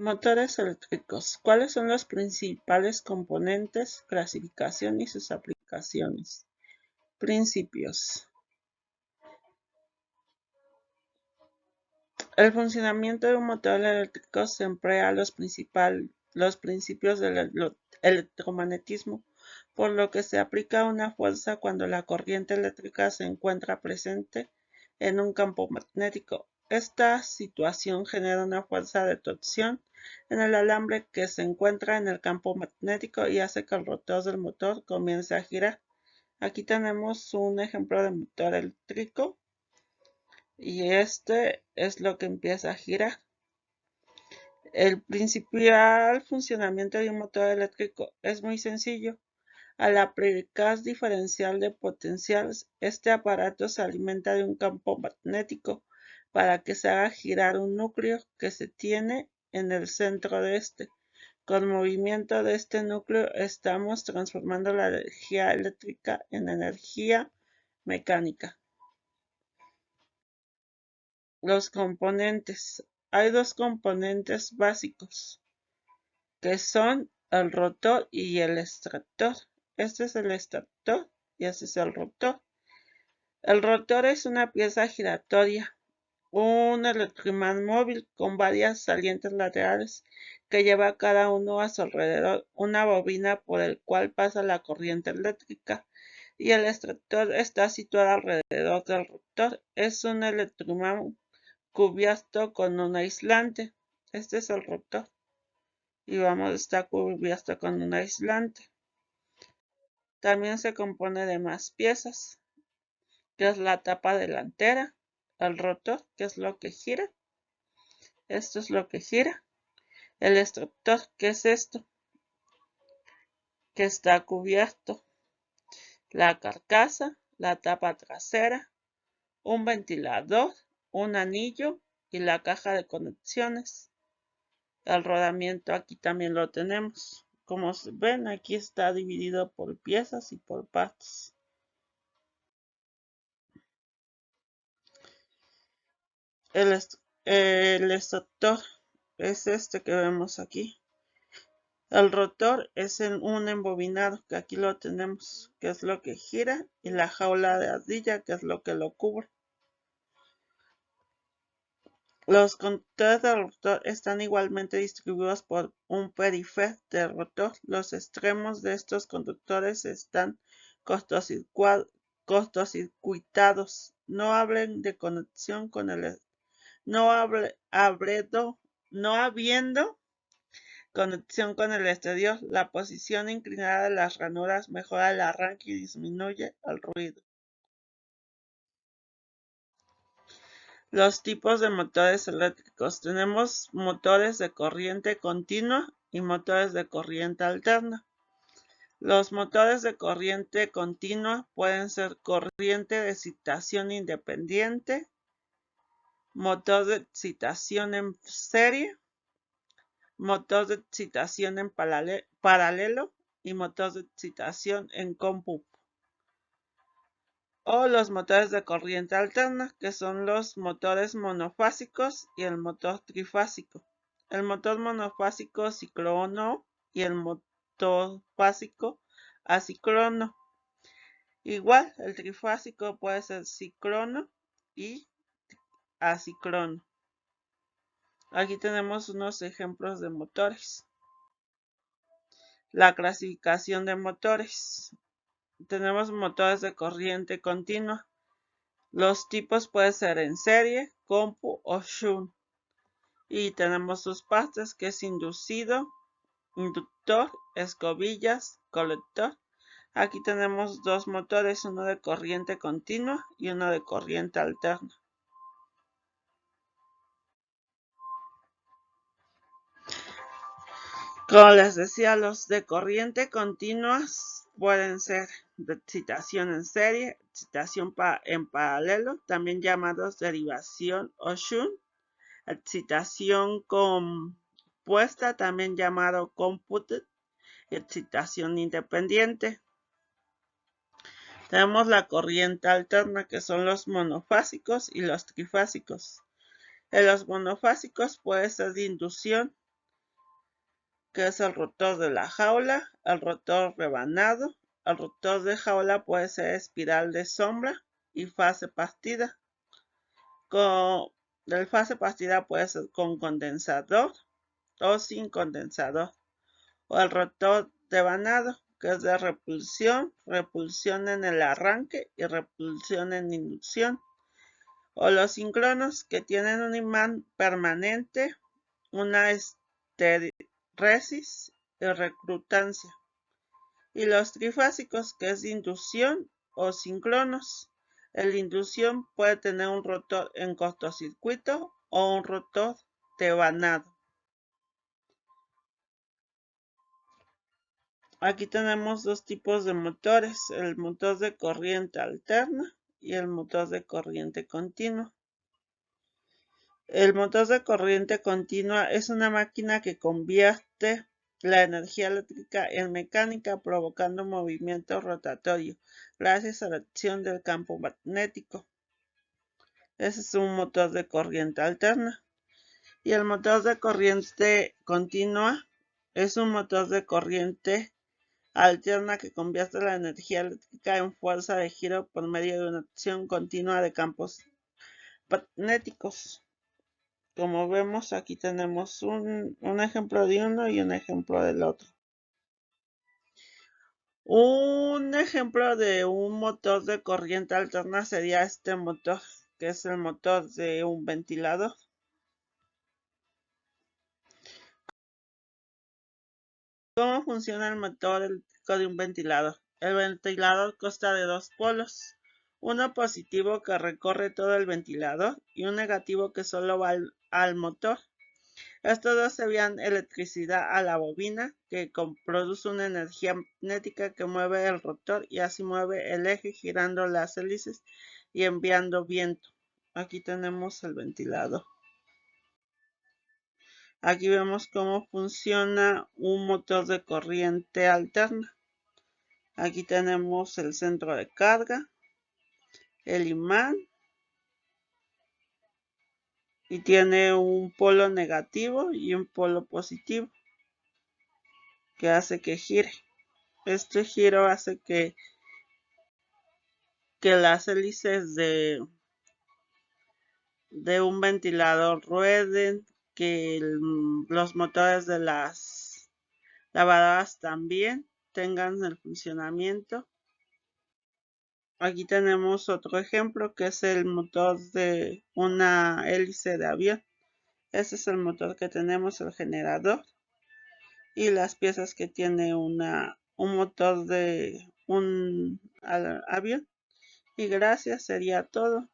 Motores eléctricos. ¿Cuáles son los principales componentes, clasificación y sus aplicaciones? Principios. El funcionamiento de un motor eléctrico se emplea los principios del electromagnetismo, por lo que se aplica una fuerza cuando la corriente eléctrica se encuentra presente en un campo magnético. Esta situación genera una fuerza de torsión en el alambre que se encuentra en el campo magnético y hace que el rotor del motor comience a girar. Aquí tenemos un ejemplo de motor eléctrico y este es lo que empieza a girar. El principal funcionamiento de un motor eléctrico es muy sencillo. Al aplicar diferencial de potenciales, este aparato se alimenta de un campo magnético para que se haga girar un núcleo que se tiene en el centro de este. Con movimiento de este núcleo estamos transformando la energía eléctrica en energía mecánica. Los componentes. Hay dos componentes básicos, que son el rotor y el extractor. Este es el extractor y este es el rotor. El rotor es una pieza giratoria, un electroimán móvil con varias salientes laterales que lleva cada uno a su alrededor una bobina por el cual pasa la corriente eléctrica, y el extractor está situado alrededor del rotor. Es un electroimán cubierto con un aislante. Este es el rotor y está cubierto con un aislante. También se compone de más piezas, que es la tapa delantera, el rotor, que es lo que gira. Esto es lo que gira. El extractor, que es esto, que está cubierto. La carcasa, la tapa trasera, un ventilador, un anillo y la caja de conexiones. El rodamiento aquí también lo tenemos. Como ven, aquí está dividido por piezas y por partes. El extractor es este que vemos aquí. El rotor es un embobinado, que aquí lo tenemos, que es lo que gira, y la jaula de ardilla, que es lo que lo cubre. Los conductores del rotor están igualmente distribuidos por un periférico del rotor. Los extremos de estos conductores están cortocircuitados. No hablen de conexión con no habiendo conexión con el exterior, la posición inclinada de las ranuras mejora el arranque y disminuye el ruido. Los tipos de motores eléctricos. Tenemos motores de corriente continua y motores de corriente alterna. Los motores de corriente continua pueden ser corriente de excitación independiente, motor de excitación en serie, motor de excitación en paralelo y motor de excitación en compu. O los motores de corriente alterna, que son los motores monofásicos y el motor trifásico. El motor monofásico síncrono y el motor fásico asíncrono. Igual, el trifásico puede ser síncrono y asíncrono. Aquí tenemos unos ejemplos de motores. La clasificación de motores. Tenemos motores de corriente continua. Los tipos pueden ser en serie, compu o shunt. Y tenemos sus partes, que es inducido, inductor, escobillas, colector. Aquí tenemos dos motores, uno de corriente continua y uno de corriente alterna. Como les decía, los de corriente continua pueden ser de excitación en serie, excitación en paralelo, también llamados derivación o shunt, excitación compuesta, también llamado computed, excitación independiente. Tenemos la corriente alterna, que son los monofásicos y los trifásicos. En los monofásicos puede ser de inducción, que es el rotor de la jaula, el rotor rebanado. El rotor de jaula puede ser espiral de sombra y fase partida. El fase partida puede ser con condensador o sin condensador. O el rotor devanado, que es de repulsión, repulsión en el arranque y repulsión en inducción. O los síncronos, que tienen un imán permanente, una esteresis y reclutancia. Y los trifásicos, que es inducción o síncronos. El inducción puede tener un rotor en cortocircuito o un rotor devanado. Aquí tenemos dos tipos de motores, el motor de corriente alterna y el motor de corriente continua. El motor de corriente continua es una máquina que convierte la energía eléctrica en mecánica, provocando movimiento rotatorio gracias a la acción del campo magnético. Ese es un motor de corriente alterna. Y el motor de corriente continua es un motor de corriente alterna que convierte la energía eléctrica en fuerza de giro por medio de una acción continua de campos magnéticos. Como vemos, aquí tenemos un ejemplo de uno y un ejemplo del otro. Un ejemplo de un motor de corriente alterna sería este motor, que es el motor de un ventilador. ¿Cómo funciona el motor eléctrico de un ventilador? El ventilador consta de dos polos, uno positivo que recorre todo el ventilador y un negativo que solo va al motor. Estos dos envían electricidad a la bobina, que produce una energía magnética que mueve el rotor y así mueve el eje girando las hélices y enviando viento. Aquí tenemos el ventilador. Aquí vemos cómo funciona un motor de corriente alterna. Aquí tenemos el centro de carga, el imán, y tiene un polo negativo y un polo positivo que hace que gire. Este giro hace que las hélices de un ventilador rueden, que los motores de las lavadoras también tengan el funcionamiento. Aquí tenemos otro ejemplo que es el motor de una hélice de avión. Este es el motor que tenemos, el generador, y las piezas que tiene un motor de un avión. Y gracias, sería todo.